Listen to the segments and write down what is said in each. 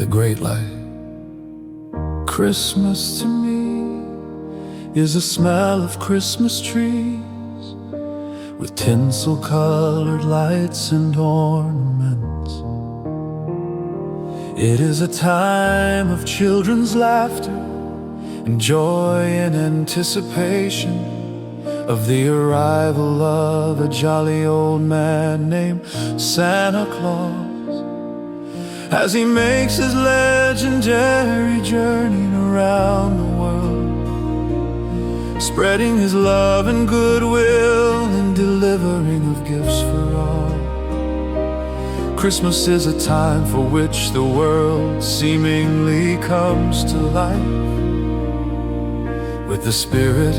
the great light. Christmas to me is the smell of Christmas trees with tinsel-colored lights and ornaments. It is a time of children's laughter and joy and anticipation of the arrival of a jolly old man named Santa Claus, as he makes his legendary journey around the world, spreading his love and goodwill and delivering of gifts for all. Christmas is a time for which the world seemingly comes to life with the spirit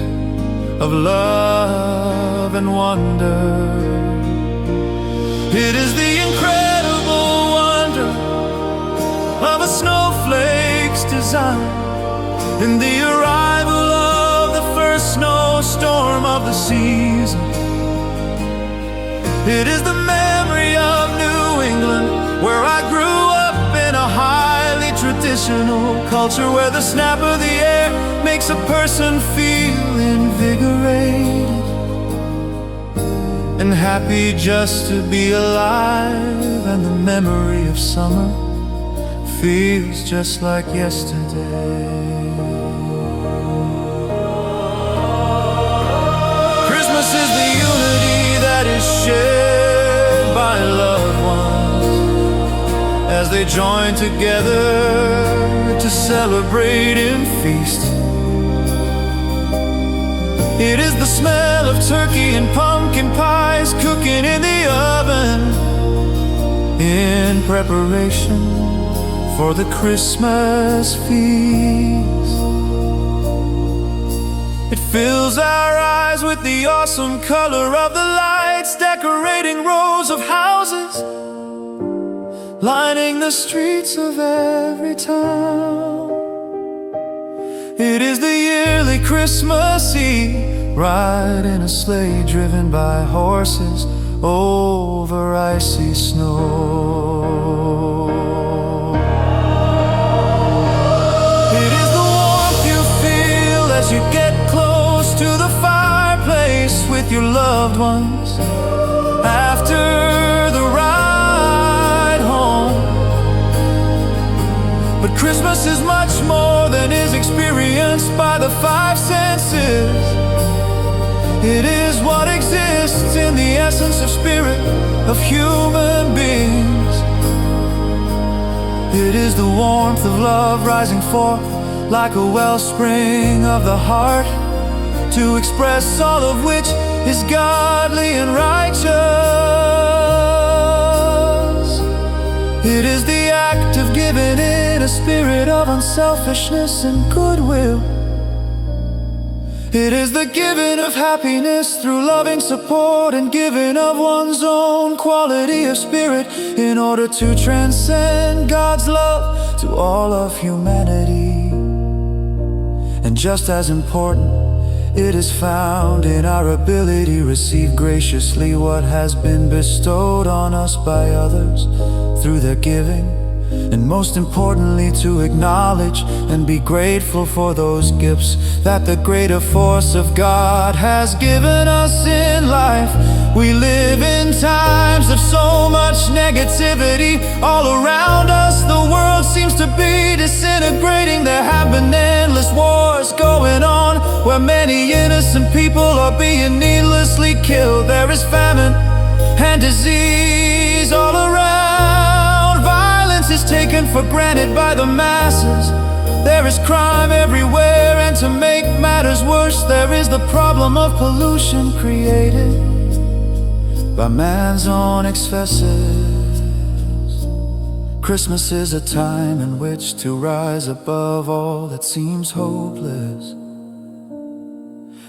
of love and wonder. It is the incredible wonder of a snowflake's design in the arrival of the first snowstorm of the season. It is the memory of New England, where I grew up in a highly traditional culture, where the snap of the air makes a person feel invigorated and happy just to be alive, and the memory of summer feels just like yesterday. Christmas is the unity that is shared by loved ones as they join together to celebrate and feast. It is the smell of turkey and pumpkin pies cooking in the oven in preparation for the Christmas feast. It fills our eyes with the awesome color of the lights, decorating rows of houses, lining the streets of every town. It is the yearly Christmas Eve ride in a sleigh driven by horses over icy snow. It is the warmth you feel as you get close to the fireplace with your loved ones after the ride home. But Christmas is much more than is experienced by the five senses. It is what exists in the essence of spirit of human beings. It is the warmth of love rising forth like a wellspring of the heart, to express all of which is godly and righteous. It is the act of giving in a spirit of unselfishness and goodwill. It is the giving of happiness through loving support and giving of one's own quality of spirit in order to transcend God's love to all of humanity. And just as important, it is found in our ability to receive graciously what has been bestowed on us by others through their giving, and most importantly, to acknowledge and be grateful for those gifts that the greater force of God has given us in life. We live in times of so much negativity all around us. The world seems to be disintegrating. There have been endless wars going on, where many innocent people are being needlessly killed. There is famine and disease all around. Violence is taken for granted by the masses. There is crime everywhere, and to make matters worse, there is the problem of pollution created by man's own excesses. Christmas is a time in which to rise above all that seems hopeless,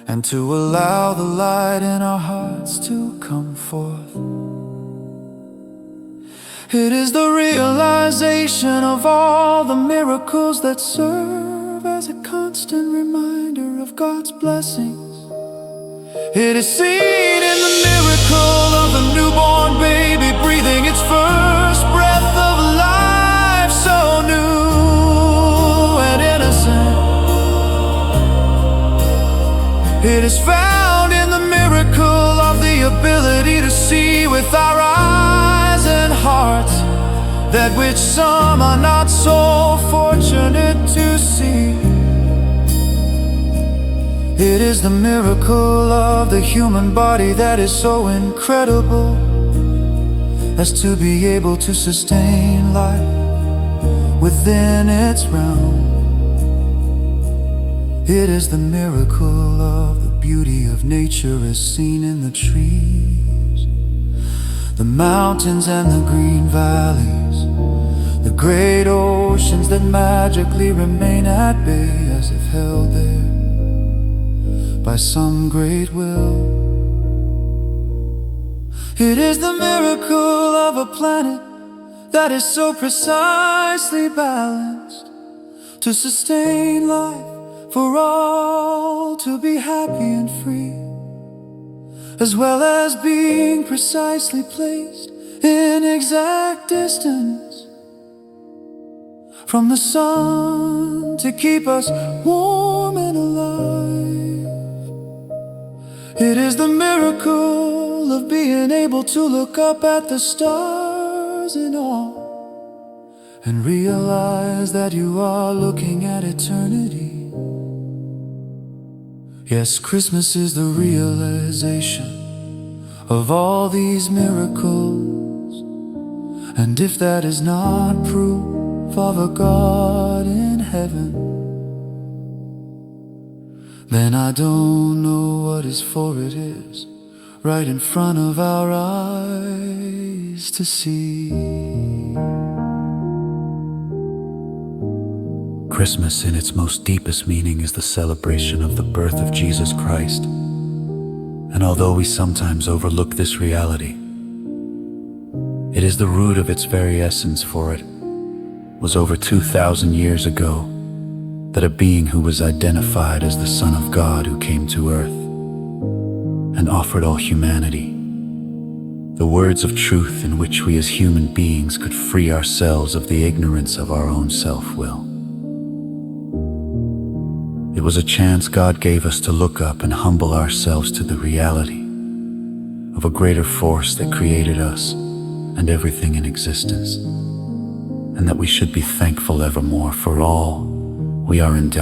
and to allow the light in our hearts to come forth. It is the realization of all the miracles that serve as a constant reminder of God's blessings. It is seen in the miracle of the newborn baby breathing its first breath of life so new. It is found in the miracle of the ability to see with our eyes and hearts that which some are not so fortunate to see. It is the miracle of the human body that is so incredible as to be able to sustain life within its realm. It is the miracle of the beauty of nature as seen in the trees, the mountains and the green valleys, the great oceans that magically remain at bay as if held there by some great will. It is the miracle of a planet that is so precisely balanced to sustain life for all to be happy and free, as well as being precisely placed in exact distance from the sun to keep us warm and alive. It is the miracle of being able to look up at the stars in awe and realize that you are looking at eternity. Yes, Christmas is the realization of all these miracles. And if that is not proof of a God in heaven, then I don't know what is, for it is right in front of our eyes to see. Christmas, in its most deepest meaning, is the celebration of the birth of Jesus Christ. And although we sometimes overlook this reality, it is the root of its very essence, for it was over 2,000 years ago that a being who was identified as the Son of God, who came to earth and offered all humanity the words of truth in which we as human beings could free ourselves of the ignorance of our own self-will. It was a chance God gave us to look up and humble ourselves to the reality of a greater force that created us and everything in existence, and that we should be thankful evermore for all we are endowed